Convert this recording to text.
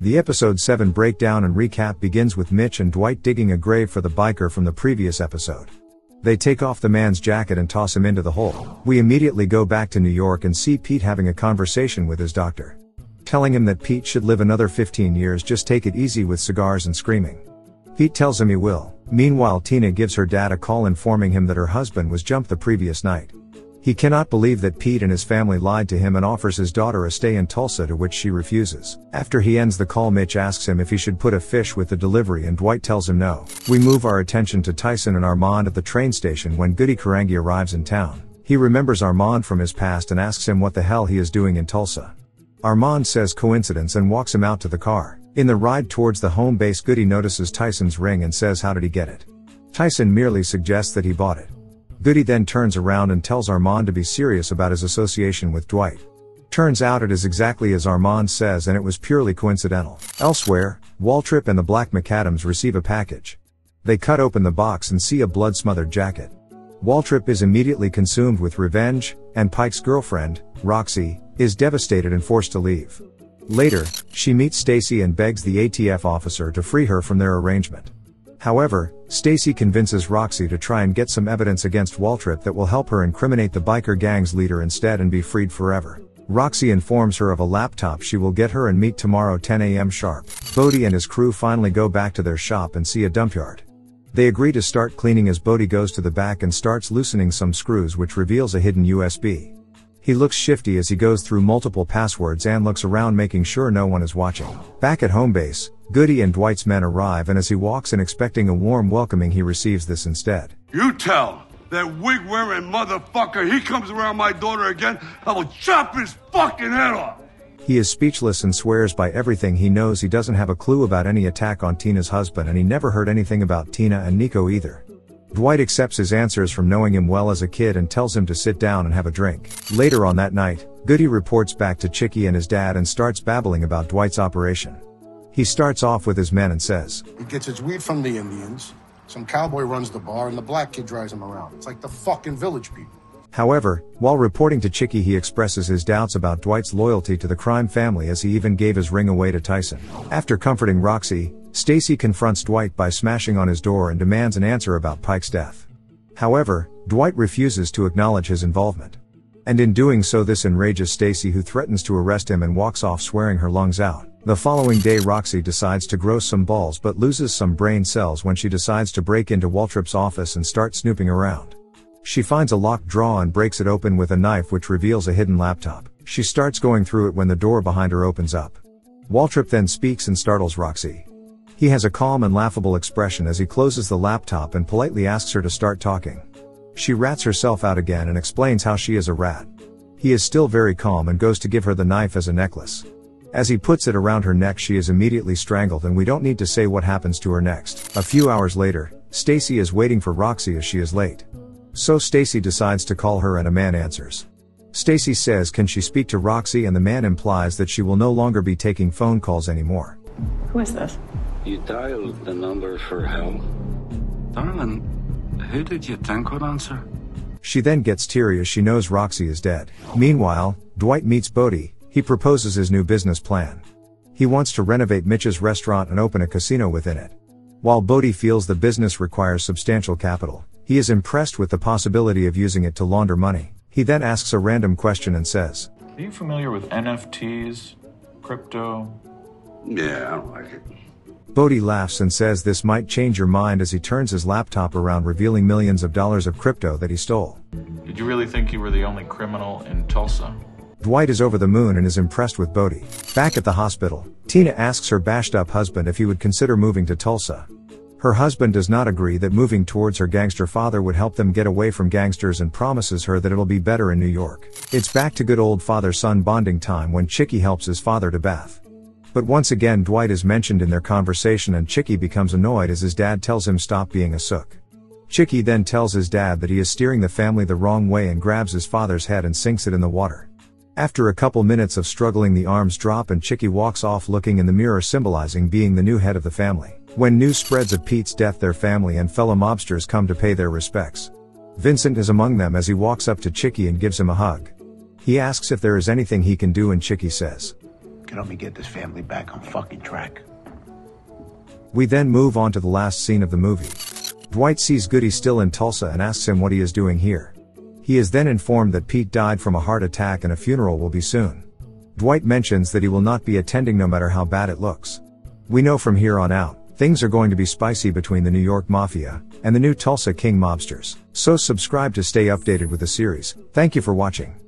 The episode 7 breakdown and recap begins with Mitch and Dwight digging a grave for the biker from the previous episode. They take off the man's jacket and toss him into the hole. We immediately go back to New York and see Pete having a conversation with his doctor, telling him that Pete should live another 15 years, just take it easy with cigars and screaming. Pete tells him he will. Meanwhile, Tina gives her dad a call informing him that her husband was jumped the previous night. He cannot believe that Pete and his family lied to him and offers his daughter a stay in Tulsa, to which she refuses. After he ends the call, Mitch asks him if he should put a fish with the delivery and Dwight tells him no. We move our attention to Tyson and Armand at the train station when Goody Karangi arrives in town. He remembers Armand from his past and asks him what the hell he is doing in Tulsa. Armand says coincidence and walks him out to the car. In the ride towards the home base, Goody notices Tyson's ring and says how did he get it. Tyson merely suggests that he bought it. Goody then turns around and tells Armand to be serious about his association with Dwight. Turns out it is exactly as Armand says, and it was purely coincidental. Elsewhere, Waltrip and the Black McAdams receive a package. They cut open the box and see a blood-smothered jacket. Waltrip is immediately consumed with revenge, and Pike's girlfriend, Roxy, is devastated and forced to leave. Later, she meets Stacy and begs the ATF officer to free her from their arrangement. However, Stacy convinces Roxy to try and get some evidence against Waltrip that will help her incriminate the biker gang's leader instead and be freed forever. Roxy informs her of a laptop she will get her and meet tomorrow 10 a.m. sharp. Bohdi and his crew finally go back to their shop and see a dump yard. They agree to start cleaning as Bohdi goes to the back and starts loosening some screws, which reveals a hidden USB. He looks shifty as he goes through multiple passwords and looks around making sure no one is watching. Back at home base, Goody and Dwight's men arrive, and as he walks in expecting a warm welcoming, he receives this instead. You tell that wig-wearing motherfucker he comes around my daughter again, I will chop his fucking head off! He is speechless and swears by everything he knows he doesn't have a clue about any attack on Tina's husband, and he never heard anything about Tina and Nico either. Dwight accepts his answers from knowing him well as a kid and tells him to sit down and have a drink. Later on that night, Goody reports back to Chicky and his dad and starts babbling about Dwight's operation. He starts off with his men and says, he gets his weed from the Indians, some cowboy runs the bar, and the black kid drives him around. It's like the fucking village people. However, while reporting to Chicky, he expresses his doubts about Dwight's loyalty to the crime family, as he even gave his ring away to Tyson. After comforting Roxy, Stacy confronts Dwight by smashing on his door and demands an answer about Pike's death. However, Dwight refuses to acknowledge his involvement. And in doing so, this enrages Stacy, who threatens to arrest him and walks off swearing her lungs out. The following day, Roxy decides to grow some balls but loses some brain cells when she decides to break into Waltrip's office and start snooping around. She finds a locked drawer and breaks it open with a knife, which reveals a hidden laptop. She starts going through it when the door behind her opens up. Waltrip then speaks and startles Roxy. He has a calm and laughable expression as he closes the laptop and politely asks her to start talking. She rats herself out again and explains how she is a rat. He is still very calm and goes to give her the knife as a necklace. As he puts it around her neck, she is immediately strangled, and we don't need to say what happens to her next. A few hours later, Stacy is waiting for Roxy as she is late. So Stacy decides to call her and a man answers. Stacy says can she speak to Roxy, and the man implies that she will no longer be taking phone calls anymore. Who is this? You dialed the number for help. Darling, who did you think would answer? She then gets teary as she knows Roxy is dead. Meanwhile, Dwight meets Bohdi. He proposes his new business plan. He wants to renovate Mitch's restaurant and open a casino within it. While Bohdi feels the business requires substantial capital, he is impressed with the possibility of using it to launder money. He then asks a random question and says, are you familiar with NFTs, crypto? Yeah, I don't like it. Bohdi laughs and says this might change your mind as he turns his laptop around, revealing millions of dollars of crypto that he stole. Did you really think you were the only criminal in Tulsa? Dwight is over the moon and is impressed with Bohdi. Back at the hospital, Tina asks her bashed up husband if he would consider moving to Tulsa. Her husband does not agree that moving towards her gangster father would help them get away from gangsters and promises her that it'll be better in New York. It's back to good old father-son bonding time when Chicky helps his father to bath. But once again, Dwight is mentioned in their conversation and Chicky becomes annoyed as his dad tells him stop being a sook. Chicky then tells his dad that he is steering the family the wrong way and grabs his father's head and sinks it in the water. After a couple minutes of struggling, the arms drop and Chicky walks off looking in the mirror, symbolizing being the new head of the family. When news spreads of Pete's death, their family and fellow mobsters come to pay their respects. Vincent is among them as he walks up to Chicky and gives him a hug. He asks if there is anything he can do and Chicky says, can help me get this family back on fucking track. We then move on to the last scene of the movie. Dwight sees Goody still in Tulsa and asks him what he is doing here. He is then informed that Pete died from a heart attack and a funeral will be soon. Dwight mentions that he will not be attending no matter how bad it looks. We know from here on out, things are going to be spicy between the New York Mafia and the new Tulsa King mobsters. So subscribe to stay updated with the series. Thank you for watching.